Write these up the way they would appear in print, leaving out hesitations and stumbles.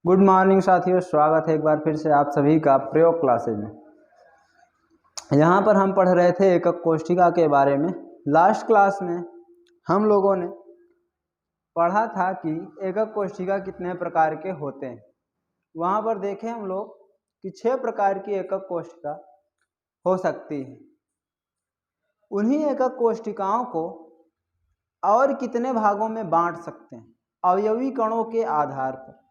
Good morning साथियों, स्वागत है एक बार फिर से आप सभी का प्रयोग क्लासेज में। यहाँ पर हम पढ़ रहे थे एकक कोष्ठिका के बारे में। लास्ट क्लास में हम लोगों ने पढ़ा था कि एकक कोष्ठिका कितने प्रकार के होते हैं। वहाँ पर देखें हम लोग कि 6 प्रकार की एकक कोष्ठिका हो सकती है। उन्हीं एकक कोष्ठिकाओं को और कितने भागों में बांट सकते हैं अवयवी कणों के आधार पर,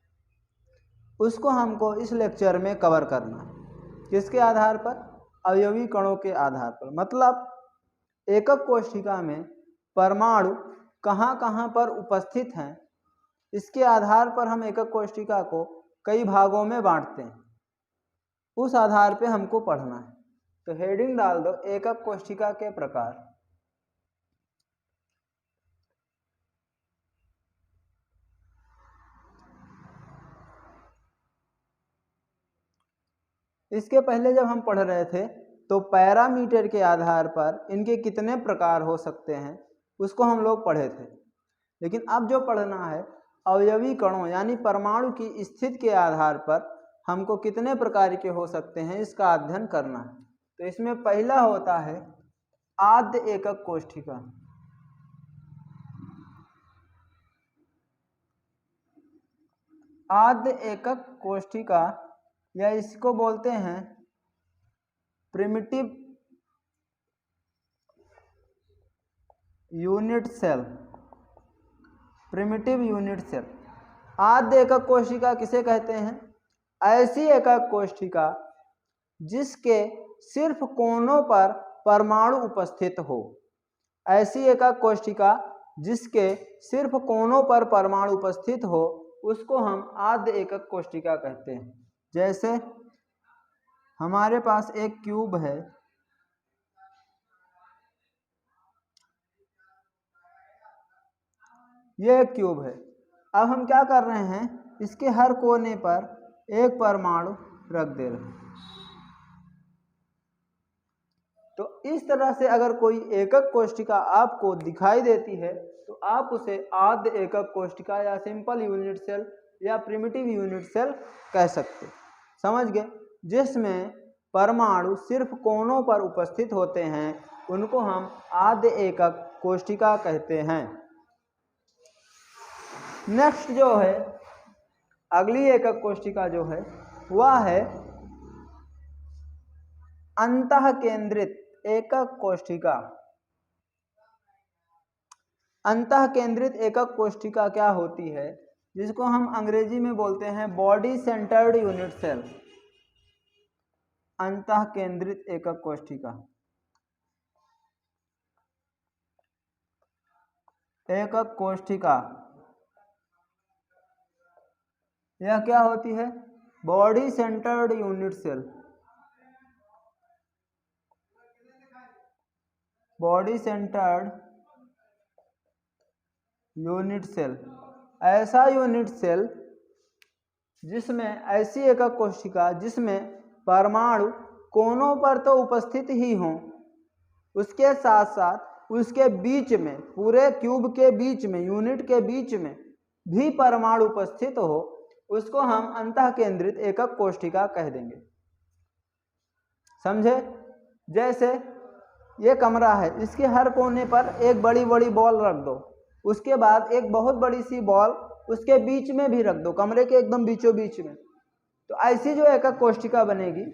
उसको हमको इस लेक्चर में कवर करना है। किसके आधार पर? अवयवी कणों के आधार पर। मतलब एकक कोष्ठिका में परमाणु कहाँ कहाँ पर उपस्थित हैं, इसके आधार पर हम एकक कोष्ठिका को कई भागों में बांटते हैं। उस आधार पे हमको पढ़ना है। तो हेडिंग डाल दो एकक कोष्ठिका के प्रकार। इसके पहले जब हम पढ़ रहे थे तो पैरामीटर के आधार पर इनके कितने प्रकार हो सकते हैं उसको हम लोग पढ़े थे। लेकिन अब जो पढ़ना है अवयवी कणों यानी परमाणु की स्थिति के आधार पर हमको कितने प्रकार के हो सकते हैं इसका अध्ययन करना है। तो इसमें पहला होता है आद्य एकक कोष्ठिका। आद्य एकक कोष्ठिका या इसको बोलते हैं primitive unit cell. Primitive unit cell आद्य एकक कोष्ठिका किसे कहते हैं? ऐसी एकक कोष्ठिका जिसके सिर्फ कोनों पर परमाणु उपस्थित हो। ऐसी एकक कोष्ठिका जिसके सिर्फ कोनों पर परमाणु उपस्थित हो उसको हम आद्य एकक कोष्ठिका कहते हैं। जैसे हमारे पास एक क्यूब है, ये एक क्यूब है। अब हम क्या कर रहे हैं, इसके हर कोने पर एक परमाणु रख दे रहे हैं। तो इस तरह से अगर कोई एकक कोष्ठिका आपको दिखाई देती है तो आप उसे आद्य एकक कोष्ठिका या सिंपल यूनिट सेल या प्रिमिटिव यूनिट सेल कह सकते। समझ गए? जिसमें परमाणु सिर्फ कोनों पर उपस्थित होते हैं उनको हम आद्य एकक कोष्ठिका कहते हैं। नेक्स्ट जो है अगली एकक कोष्ठिका जो है वह है अंतःकेंद्रित एकक कोष्ठिका। अंतःकेंद्रित एकक कोष्ठिका क्या होती है, जिसको हम अंग्रेजी में बोलते हैं बॉडी सेंटर्ड यूनिट सेल। अंतःकेंद्रित एकक कोष्ठिका एकक कोष्ठिका यह क्या होती है? Body centred unit cell. Body centred unit cell ऐसा यूनिट सेल जिसमें ऐसी एकक कोशिका जिसमें परमाणु कोनों पर तो उपस्थित ही हों, उसके साथ साथ उसके बीच में, पूरे क्यूब के बीच में, यूनिट के बीच में भी परमाणु उपस्थित हो, उसको हम अंतःकेंद्रित एकक कोशिका कह देंगे। समझे? जैसे ये कमरा है, इसके हर कोने पर एक बड़ी बड़ी बॉल रख दो, उसके बाद एक बहुत बड़ी सी बॉल उसके बीच में भी रख दो, कमरे के एकदम बीचों बीच में। तो ऐसी जो एकक कोष्ठिका बनेगी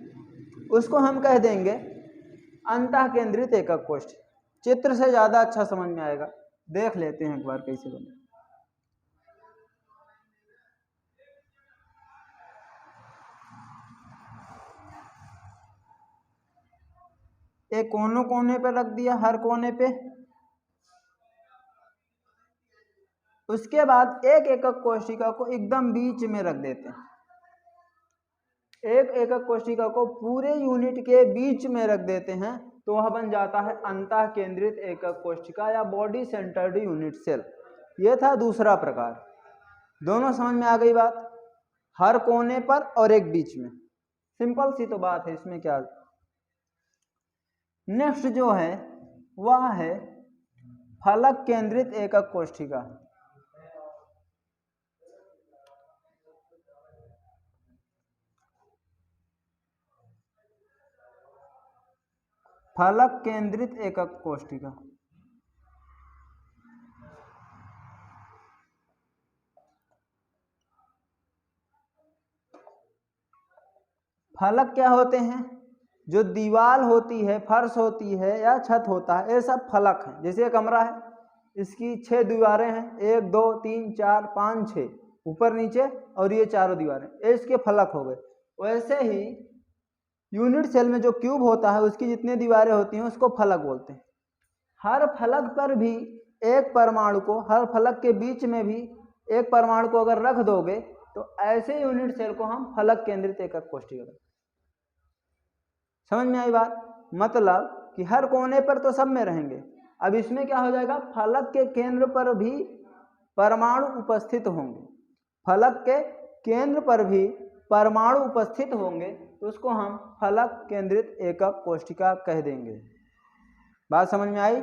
उसको हम कह देंगे अंतःकेंद्रित एकक कोष्ठिका। चित्र से ज्यादा अच्छा समझ में आएगा। देख लेते हैं एक बार कैसे बने। एक कोने कोने पे रख दिया, हर कोने पे। उसके बाद एक एकक कोशिका को एकदम बीच में रख देते हैं। एक एकक कोशिका को पूरे यूनिट के बीच में रख देते हैं तो वह बन जाता है अंतःकेंद्रित एकक कोशिका या बॉडी सेंटर्ड यूनिट सेल। यह था दूसरा प्रकार। दोनों समझ में आ गई बात? हर कोने पर और एक बीच में। सिंपल सी तो बात है, इसमें क्या। नेक्स्ट जो है वह है फलक केंद्रित एकक कोशिका। फलक केंद्रित एकक कोशिका। फलक क्या होते हैं? जो दीवार होती है, फर्श होती है या छत होता है, ये सब फलक हैं। जैसे एक कमरा है, इसकी 6 दीवारें हैं, 1 2 3 4 5 6, ऊपर नीचे, और ये चारों दीवारें, ये इसके फलक हो गए। वैसे ही यूनिट सेल में जो क्यूब होता है, उसकी जितनी दीवारें होती हैं उसको फलक बोलते हैं। हर फलक पर भी एक परमाणु को, हर फलक के बीच में भी एक परमाणु को अगर रख दोगे तो ऐसे यूनिट सेल को हम फलक केंद्रित एकक कोशिका कहते हैं। समझ में आई बात? मतलब कि हर कोने पर तो सब में रहेंगे। अब इसमें क्या हो जाएगा, फलक के केंद्र पर भी परमाणु उपस्थित होंगे। फलक के केंद्र पर भी परमाणु उपस्थित होंगे तो उसको हम फलक केंद्रित एकक कोशिका कह देंगे। बात समझ में आई?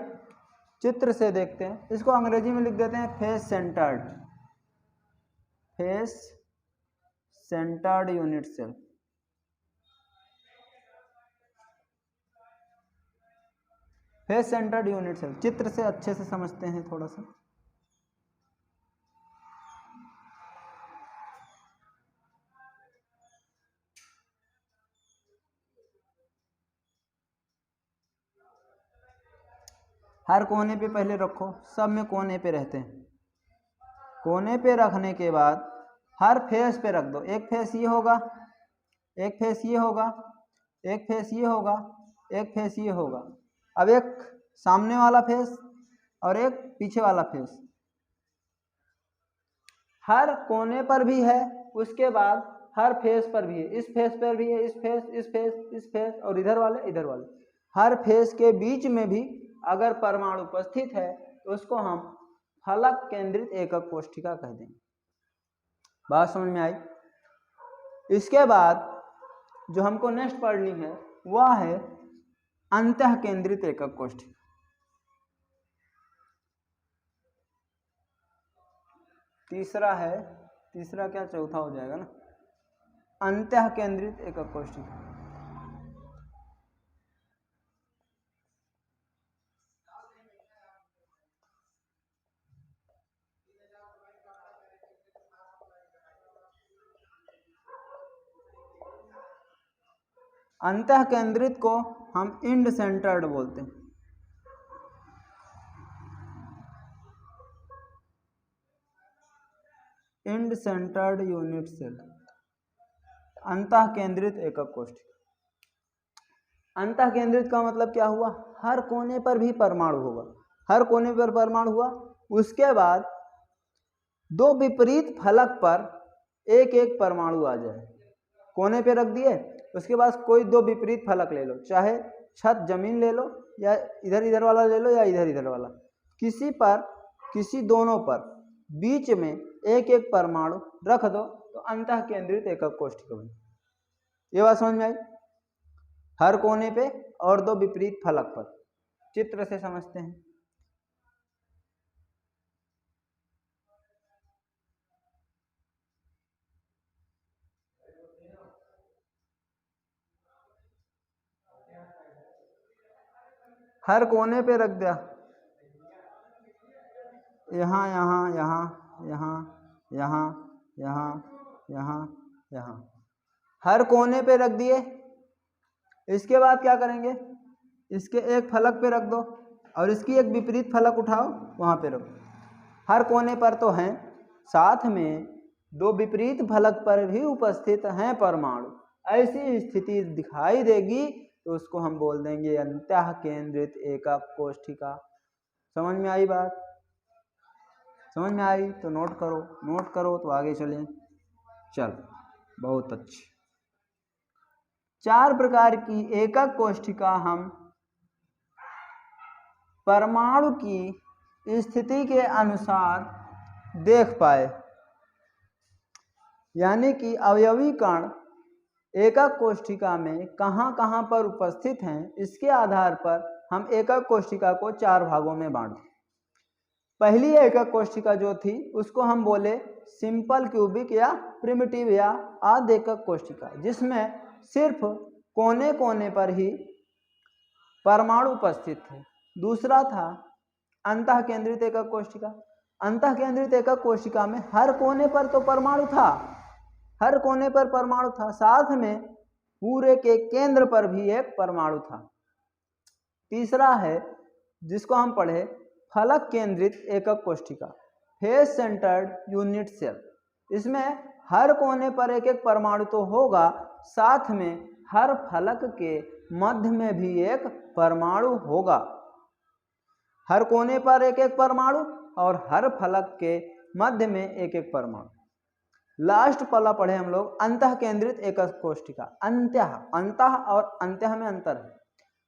चित्र से देखते हैं, इसको अंग्रेजी में लिख देते हैं face centred, face centred unit cell. Face centred unit cell चित्र से अच्छे से समझते हैं थोड़ा सा। हर कोने पे पहले रखो, सब में कोने पे रहते हैं। कोने पे रखने के बाद हर फेस पे रख दो। एक फेस ये होगा, एक फेस ये होगा, एक फेस ये होगा, एक फेस ये होगा। अब एक सामने वाला फेस और एक पीछे वाला फेस हर कोने पर भी है, उसके बाद हर फेस पर भी है, इस फेस पर भी है, इस फेस, इस फेस, इस फेस, और इधर वाले, इधर वाले। हर फेस के बीच में भी अगर परमाणु उपस्थित है तो उसको हम फलक केंद्रित एकक कोशिका कह देंगे। बात समझ में आई? इसके बाद जो हमको नेक्स्ट पढ़नी है वह है अंतः केंद्रित एकक कोशिका। तीसरा है, तीसरा क्या चौथा हो जाएगा ना, अंतः केंद्रित एकक कोशिका। अंतः केंद्रित को हम इंड सेंटर्ड बोलते हैं। इंड सेंटर्ड यूनिट सेल, अंतः केंद्रित एकक कोशिका। अंतः केंद्रित का मतलब क्या हुआ? हर कोने पर भी परमाणु होगा, हर कोने पर परमाणु हुआ, उसके बाद दो विपरीत फलक पर एक एक परमाणु आ जाए। कोने पे रख दिए, उसके बाद कोई दो विपरीत फलक ले लो, चाहे छत जमीन ले लो या इधर इधर वाला ले लो या इधर इधर वाला, किसी पर, किसी दोनों पर बीच में एक एक परमाणु रख दो तो अंतः केंद्रित एकक कोशिका बनी। ये बात समझ में आई? हर कोने पे और दो विपरीत फलक पर। चित्र से समझते हैं। हर कोने पे रख दिया, यहाँ यहाँ यहाँ यहाँ यहाँ यहाँ यहाँ यहाँ, हर कोने पे रख दिए। इसके बाद क्या करेंगे, इसके एक फलक पे रख दो और इसकी एक विपरीत फलक उठाओ वहाँ पे रखो। हर कोने पर तो हैं, साथ में दो विपरीत फलक पर भी उपस्थित हैं परमाणु। ऐसी स्थिति दिखाई देगी तो उसको हम बोल देंगे अंतः केंद्रित एकक कोशिका। समझ में आई बात? समझ में आई तो नोट करो, नोट करो तो आगे चलें। चल, बहुत अच्छी। 4 प्रकार की एकक कोशिका हम परमाणु की स्थिति के अनुसार देख पाए, यानी कि अवयवी कण एकक कोशिका में कहाँ कहाँ पर उपस्थित हैं, इसके आधार पर हम एकक कोशिका को 4 भागों में बांटे। पहली एकक कोशिका जो थी उसको हम बोले सिंपल क्यूबिक या प्रिमिटिव या आद्य एकक कोशिका, जिसमें सिर्फ कोने कोने पर ही परमाणु उपस्थित थे। दूसरा था अंतः केंद्रित एकक कोशिका। अंतः केंद्रित एकक कोशिका में हर कोने पर तो परमाणु था, हर कोने पर परमाणु था, साथ में पूरे के केंद्र पर भी एक परमाणु था। तीसरा है जिसको हम पढ़े फलक केंद्रित एकक कोशिका, फेस सेंटर्ड यूनिट सेल। इसमें हर कोने पर एक एक परमाणु तो होगा, साथ में हर फलक के मध्य में भी एक परमाणु होगा। हर कोने पर एक एक परमाणु और हर फलक के मध्य में एक एक परमाणु। लास्ट पहला पढ़े हम लोग अंतः केंद्रित एकक कोशिका। अंतः, अंतः और अंतः में अंतर है।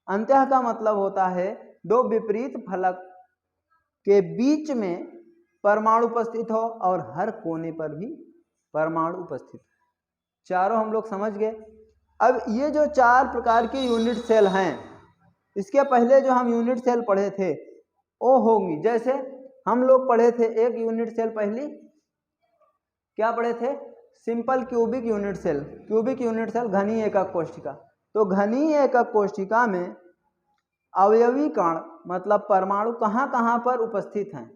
अंतः का मतलब होता है दो विपरीत फलक के बीच में परमाणु उपस्थित हो और हर कोने पर भी परमाणु उपस्थित। चारों हम लोग समझ गए। अब ये जो चार प्रकार के यूनिट सेल हैं, इसके पहले जो हम यूनिट सेल पढ़े थे वो होंगी, जैसे हम लोग पढ़े थे एक यूनिट सेल, पहली क्या पढ़े थे, simple cubic unit cell. Cubic unit cell घनीय एकक कोशिका। तो घनीय एकक कोशिका में अवयवी कण मतलब परमाणु कहाँ कहाँ पर उपस्थित हैं,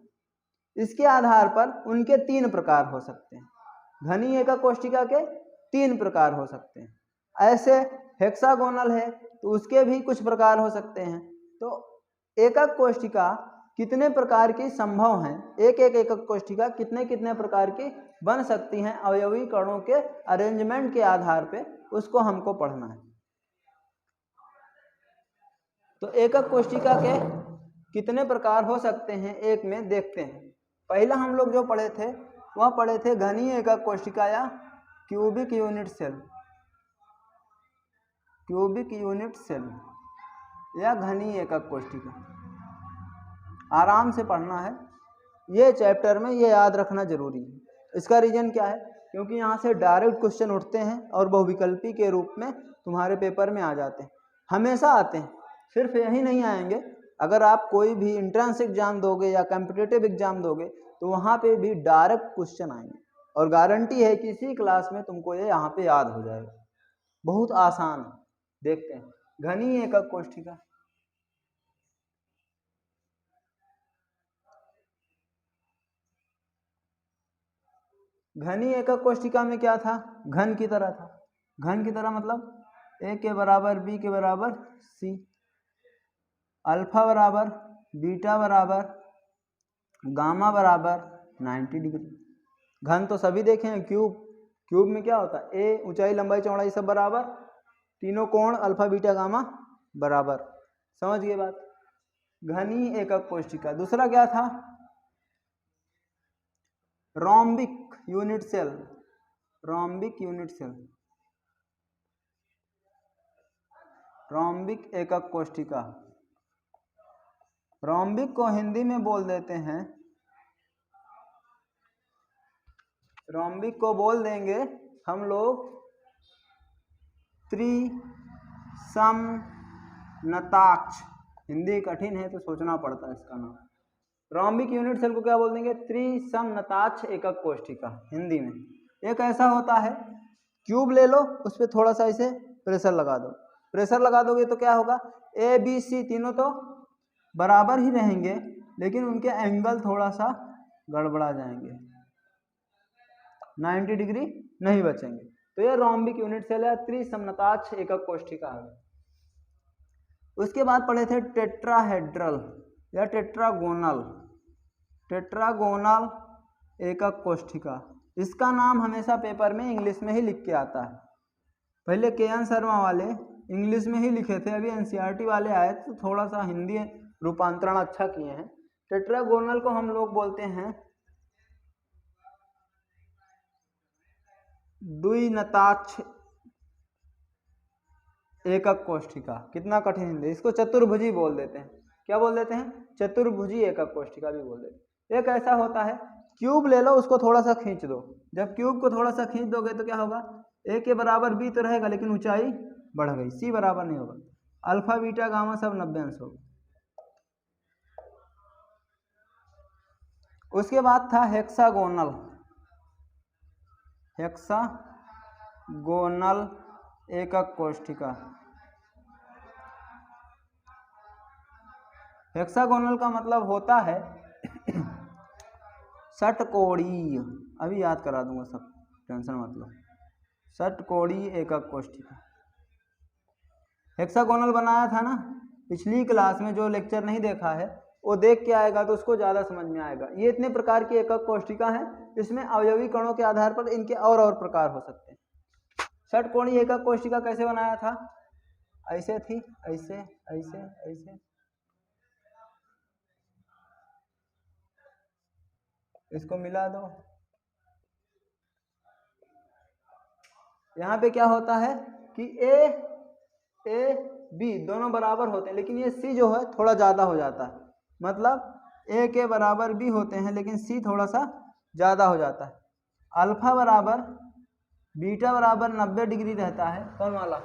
इसके आधार पर उनके तीन प्रकार हो सकते हैं। घनीय एकक कोशिका के तीन प्रकार हो सकते हैं। ऐसे हेक्सागोनल है तो उसके भी कुछ प्रकार हो सकते हैं। तो एकक कोशिका कितने प्रकार की संभव हैं, एक एक एकक कोशिका कितने कितने प्रकार की बन सकती हैं अवयवी कणों के अरेंजमेंट के आधार पे, उसको हमको पढ़ना है। तो एकक कोशिका के कितने प्रकार हो सकते हैं एक में देखते हैं। पहला हम लोग जो पढ़े थे वह पढ़े थे घनीय एकक कोशिका या cubic unit cell. Cubic unit cell या घनीय एकक कोशिका आराम से पढ़ना है, ये चैप्टर में ये याद रखना जरूरी है। इसका रीजन क्या है, क्योंकि यहाँ से डायरेक्ट क्वेश्चन उठते हैं और बहुविकल्पी के रूप में तुम्हारे पेपर में आ जाते हैं, हमेशा आते हैं। सिर्फ यही नहीं आएंगे, अगर आप कोई भी इंट्रेंस एग्जाम दोगे या कॉम्पिटिटिव एग्जाम दोगे तो वहाँ पे भी डायरेक्ट क्वेश्चन आएंगे और गारंटी है कि इसी क्लास में तुमको ये यहाँ पे याद हो जाएगा। बहुत आसान है। देखते हैं घनीय एकक कोशिका। घनीय एकक कोशिका में क्या था, घन की तरह था। घन की तरह मतलब ए के बराबर बी के बराबर सी, अल्फा बराबर बीटा बराबर गामा बराबर 90 डिग्री। घन तो सभी देखे हैं। क्यूब, क्यूब में क्या होता है, ए ऊंचाई लंबाई चौड़ाई सब बराबर, तीनों कोण अल्फा बीटा गामा बराबर। समझ गए बात। घनीय एकक कोशिका। दूसरा क्या था, rhombic unit cell. Rhombic unit cell, rhombic एकक कोशिका। रोम्बिक को हिंदी में बोल देते हैं, रोम्बिक को बोल देंगे हम लोग त्रिसमनताक्ष। हिंदी कठिन है तो सोचना पड़ता है इसका नाम। रोम्बिक यूनिट सेल को क्या बोल देंगे, त्रिसमनताक्ष एकक कोशिका हिंदी में। एक ऐसा होता है, क्यूब ले लो, उस पर थोड़ा सा इसे प्रेशर लगा दो। प्रेशर लगा दोगे तो क्या होगा, ए बी सी तीनों तो बराबर ही रहेंगे लेकिन उनके एंगल थोड़ा सा गड़बड़ा जाएंगे, 90 डिग्री नहीं बचेंगे। तो ये रोम्बिक यूनिट सेल है, त्रिसमनताक्ष एकक कोशिका है। उसके बाद पढ़े थे टेट्राहेड्रल या टेट्रागोनल। टेट्रागोनल एकक कोशिका, इसका नाम हमेशा पेपर में इंग्लिश में ही लिख के आता है। पहले के.एन. शर्मा वाले इंग्लिश में ही लिखे थे, अभी एनसीईआरटी वाले आए तो थोड़ा सा हिंदी रूपांतरण अच्छा किए हैं। टेट्रागोनल को हम लोग बोलते हैं द्विनताक्ष एकक कोशिका। कितना कठिन हिंदी, इसको चतुर्भुजी बोल देते हैं। क्या बोल देते हैं, चतुर्भुजी एकक कोशिका भी बोल देते हैं। एक ऐसा होता है, क्यूब ले लो, उसको थोड़ा सा खींच दो। जब क्यूब को थोड़ा सा खींच दोगे तो क्या होगा, ए के बराबर बी तो रहेगा लेकिन ऊंचाई बढ़ गई, सी बराबर नहीं होगा, अल्फा बीटा गामा सब 90 अंश होगा। उसके बाद था हेक्सागोनल। हेक्सागोनल एकक कोशिका। हेक्सागोनल का मतलब होता है षटकोणीय, अभी याद करा दूंगा सब, टेंशन मत लो। षटकोणीय एकक कोष्ठिका। हेक्सागोनल बनाया था ना पिछली क्लास में, जो लेक्चर नहीं देखा है वो देख के आएगा तो उसको ज़्यादा समझ में आएगा। ये इतने प्रकार की एकक कोष्ठिका है, इसमें अवयवी कणों के आधार पर इनके और प्रकार हो सकते हैं। षटकोणीय एकक कोष्ठिका कैसे बनाया था? ऐसे थी, ऐसे ऐसे ऐसे, इसको मिला दो। यहाँ पे क्या होता है कि ए बी दोनों बराबर होते हैं, लेकिन ये सी जो है थोड़ा ज़्यादा हो जाता है। मतलब ए के बराबर बी होते हैं लेकिन सी थोड़ा सा ज़्यादा हो जाता है। अल्फा बराबर बीटा बराबर 90 डिग्री रहता है। कौन वाला?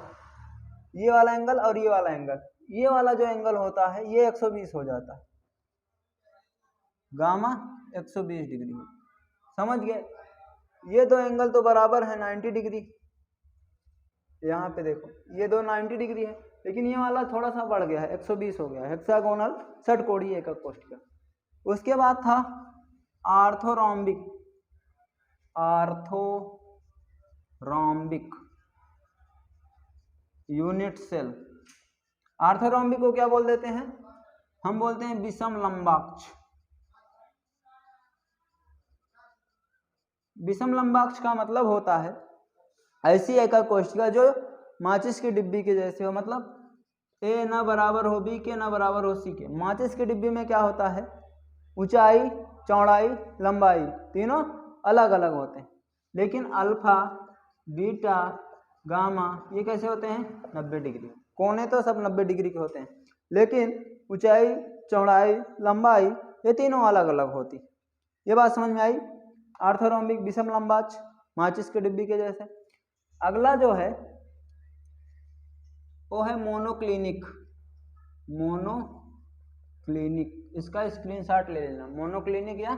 ये वाला एंगल और ये वाला एंगल। ये वाला जो एंगल होता है ये 120 हो जाता है, गामा 120 डिग्री। समझ गए? ये दो एंगल तो बराबर है 90 डिग्री। यहाँ पे देखो ये दो 90 डिग्री है, लेकिन ये वाला थोड़ा सा बढ़ गया है, 120 हो गया है। हेक्सागोनल षटकोणीय एकक कोष्ठिका। उसके बाद था आर्थोरोम्बिक। आर्थोरोम्बिक यूनिट सेल। आर्थोरोम्बिक को क्या बोल देते हैं? हम बोलते हैं विषम लंबाक्ष। विषम लंबाक्ष का मतलब होता है ऐसी एकक कोष्ठिका जो माचिस की डिब्बी के जैसे हो, मतलब ए ना बराबर हो बी के ना बराबर हो सी के। माचिस की डिब्बी में क्या होता है? ऊंचाई, चौड़ाई, लंबाई तीनों अलग अलग होते हैं, लेकिन अल्फा, बीटा, गामा ये कैसे होते हैं? 90 डिग्री। कोने तो सब 90 डिग्री के होते हैं, लेकिन ऊंचाई, चौड़ाई, लंबाई ये तीनों अलग अलग होती। ये बात समझ में आई? आर्थोरोम्बिक, विषम लंबाक्ष, माचिस की डिब्बी के जैसे। अगला जो है वो है मोनोक्लिनिक। मोनोक्लिनिक, इसका स्क्रीनशॉट ले लेना। मोनोक्लिनिक या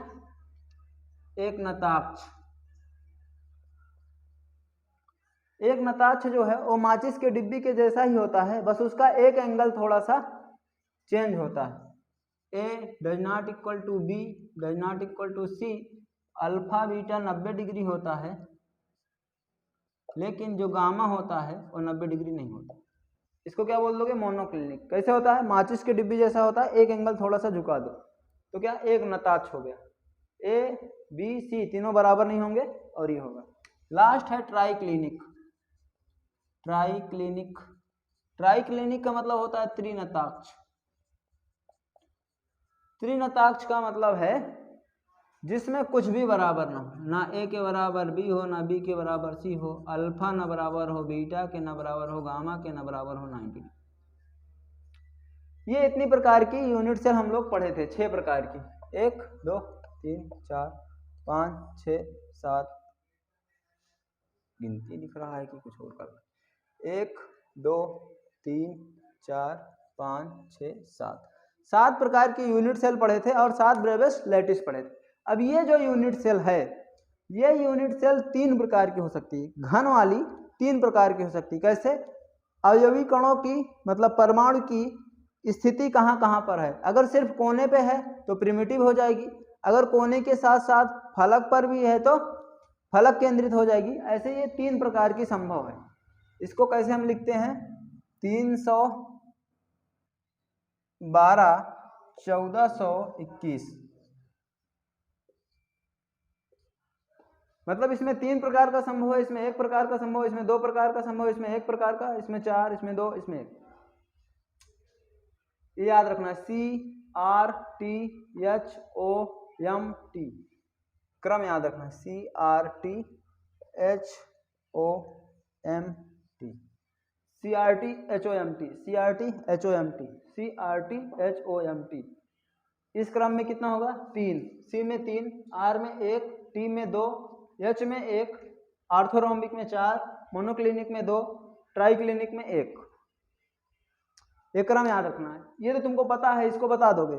एक नताक्ष। एक नताक्ष जो है वो माचिस के डिब्बी के जैसा ही होता है, बस उसका एक एंगल थोड़ा सा चेंज होता है। A does not equal to B does not equal to C. Alpha beta 90 degree होता है, लेकिन जो गामा होता है वो 90 डिग्री नहीं होता। इसको क्या बोल दोगे? मोनोक्लिनिक। कैसे होता है? माचिस के डिब्बी जैसा होता है, एक एंगल थोड़ा सा झुका दो तो क्या एक नताक्ष हो गया। ए बी सी तीनों बराबर नहीं होंगे और ये होगा। लास्ट है ट्राइक्लिनिक। ट्राइक्लिनिक, ट्राइक्लिनिक का मतलब होता है त्रिनताक्ष। त्रिनताक्ष का मतलब है जिसमें कुछ भी बराबर ना हो, ना ए के बराबर बी हो, ना बी के बराबर सी हो, अल्फा ना बराबर हो बीटा के, ना बराबर हो गामा के, ना बराबर हो 90। ये इतनी प्रकार की यूनिट सेल हम लोग पढ़े थे, 6 प्रकार की। 1 2 3 4 5 6 7, गिनती लिख रहा है कि कुछ और कर रहा है। 1 2 3 4 5 6 7, 7 प्रकार की यूनिट सेल पढ़े थे और 7 ब्रेवियस लैटिस पढ़े थे। अब ये जो यूनिट सेल है, ये यूनिट सेल 3 प्रकार की हो सकती है, घन वाली 3 प्रकार की हो सकती है। कैसे? अवयवी कणों की मतलब परमाणु की स्थिति कहाँ कहाँ पर है। अगर सिर्फ कोने पे है तो प्रिमिटिव हो जाएगी, अगर कोने के साथ साथ फलक पर भी है तो फलक केंद्रित हो जाएगी। ऐसे ये 3 प्रकार की संभव है। इसको कैसे हम लिखते हैं? 312 1421। मतलब इसमें 3 प्रकार का संभव है, इसमें 1 प्रकार का संभव है, इसमें 2 प्रकार का संभव है, इसमें 1 प्रकार का, इसमें 4, इसमें 2, इसमें 1। ये याद रखना, CRTHOMT क्रम याद रखना। CRTHOMT इस क्रम में कितना होगा? 3। C में 3, R में 1, T में 2, H में 1, आर्थोरोम्बिक में 4, मोनोक्लिनिक में 2, ट्राइक्लिनिक में 1। एक क्रम याद रखना है। ये तो तुमको पता है, इसको बता दोगे,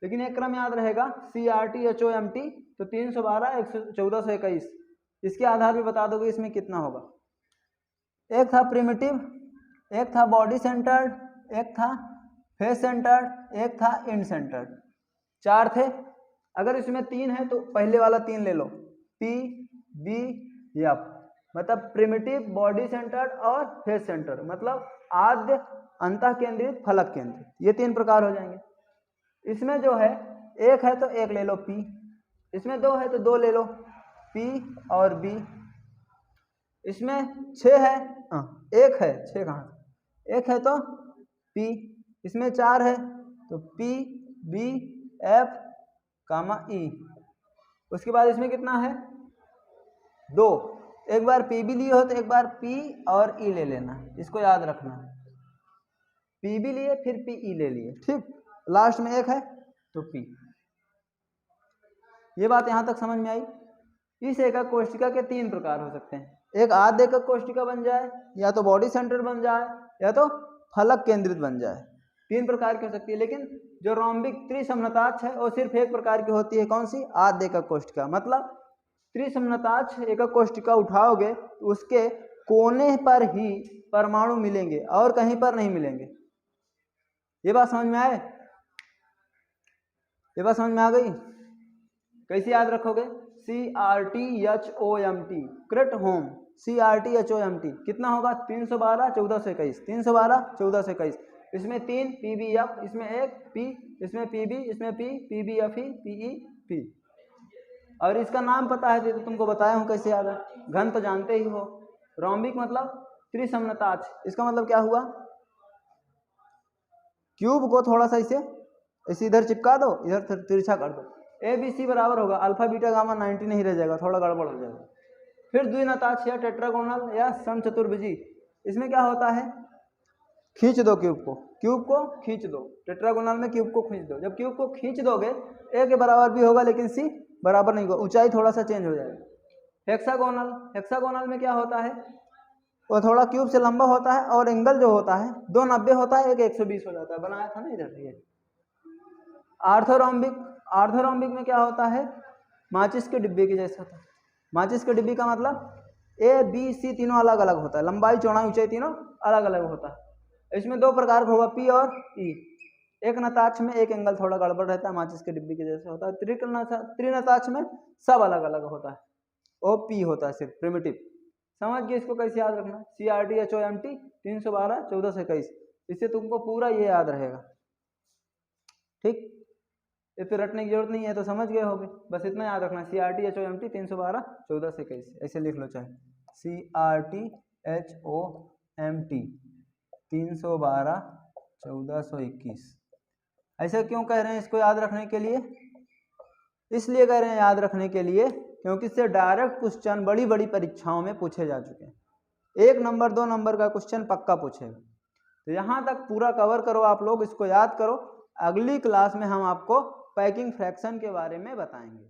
लेकिन एक क्रम याद रहेगा। CRTHOMT तो 312 1421, इसके आधार पे बता दोगे इसमें कितना होगा। एक था प्रिमिटिव, एक था बॉडी सेंटर्ड, एक था फेस सेंटर्ड, एक था इंड सेंटर्ड, 4 थे। अगर इसमें 3 है तो पहले वाला 3 ले लो, पी बी एफ, मतलब प्रिमिटिव, बॉडी सेंटर्ड और फेस सेंटर्ड, मतलब आद्य, अंतः केंद्रित, फलक केंद्रित, ये 3 प्रकार हो जाएंगे। इसमें जो है 1 है तो 1 ले लो पी, इसमें 2 है तो 2 ले लो पी और बी, इसमें 6 है, 1 है, 6 कहाँ, 1 है तो पी, इसमें 4 है तो पी बी एफ कामा ई, उसके बाद इसमें कितना है 2, एक बार पी भी लिए हो तो एक बार पी और ई ले लेना, इसको याद रखना, पी भी लिए फिर पी ई ले लिए, ठीक, लास्ट में 1 है तो पी। ये बात यहां तक समझ में आई। इस एकक कोशिका के 3 प्रकार हो सकते हैं, एक आद्य एकक कोशिका बन जाए, या तो बॉडी सेंटर बन जाए, या तो फलक केंद्रित बन जाए, 3 प्रकार की हो सकती है। लेकिन जो रोम्बिक त्रिसमनताक्ष है वो सिर्फ एक प्रकार की होती है, कौन सी, आद्य एकक कोशिका, मतलब त्रिसमनताक्ष एकक कोशिका उठाओगे तो उसके कोने पर ही परमाणु मिलेंगे और कहीं पर नहीं मिलेंगे। ये बात समझ में आए, ये बात समझ में आ गई। कैसे याद रखोगे, CRTHOMT, क्रिट होम, CRTHOMT कितना होगा 312 1421, 312 1421, इसमें 3 PBF, इसमें 1 P, इसमें PB, इसमें P, PBFE, PE, P। और इसका नाम पता है तो तुमको बताया हूँ कैसे याद है, घन तो जानते ही हो, रोम्बिक मतलब त्रिसमनताक्ष, इसका मतलब क्या हुआ, क्यूब को थोड़ा सा इसे इधर चिपका दो, इधर तिरछा कर दो, ABC बराबर होगा अल्फा बीटा गामा 90 नहीं रह जाएगा, थोड़ा गड़बड़ हो जाएगा। फिर द्विनाताक्ष या टेट्रागोनल या समचतुर्भुजी, इसमें क्या होता है, खींच दो क्यूब को खींच दो, टेट्रागोनल में क्यूब को खींच दो, जब क्यूब को खींच दोगे A के बराबर भी होगा लेकिन C बराबर नहीं होगा, ऊंचाई थोड़ा सा चेंज हो जाएगा। हेक्सागोनल में क्या होता है, वो थोड़ा क्यूब से लंबा होता है और एंगल जो होता है 290 होता है, एक 120 हो जाता है, बनाया था ना इधर। ये आर्थोरोम्बिक में क्या होता है, माचिस के डिब्बे के जैसा होता है। माचिस के डिब्बे का मतलब A B C तीनों अलग अलग होता है, लंबाई चौड़ाई ऊंचाई तीनों अलग अलग होता है। इसमें 2 प्रकार का होगा, P और E। एक नताक्ष में एक एंगल थोड़ा गड़बड़ रहता है, माचिस के डिब्बे के जैसे होता है। त्रिनताक्ष में सब अलग अलग होता है, OP होता है सिर्फ प्रिमिटिव। समझ गए इसको कैसे याद रखना, CRTHOMT 312 1421, इससे तुमको पूरा ये याद रहेगा, ठीक। इसे रटने की जरूरत नहीं है, तो समझ गए होगे, बस इतना याद रखना, CRTHOMT 312 1421, ऐसे लिख लो, चाहे CRTHOMT 312 1421। ऐसा क्यों कह रहे हैं इसको याद रखने के लिए, इसलिए कह रहे हैं याद रखने के लिए क्योंकि इससे डायरेक्ट क्वेश्चन बड़ी बड़ी परीक्षाओं में पूछे जा चुके हैं, 1 नंबर 2 नंबर का क्वेश्चन पक्का पूछेगा। तो यहाँ तक पूरा कवर करो आप लोग, इसको याद करो। अगली क्लास में हम आपको पैकिंग फ्रैक्शन के बारे में बताएंगे।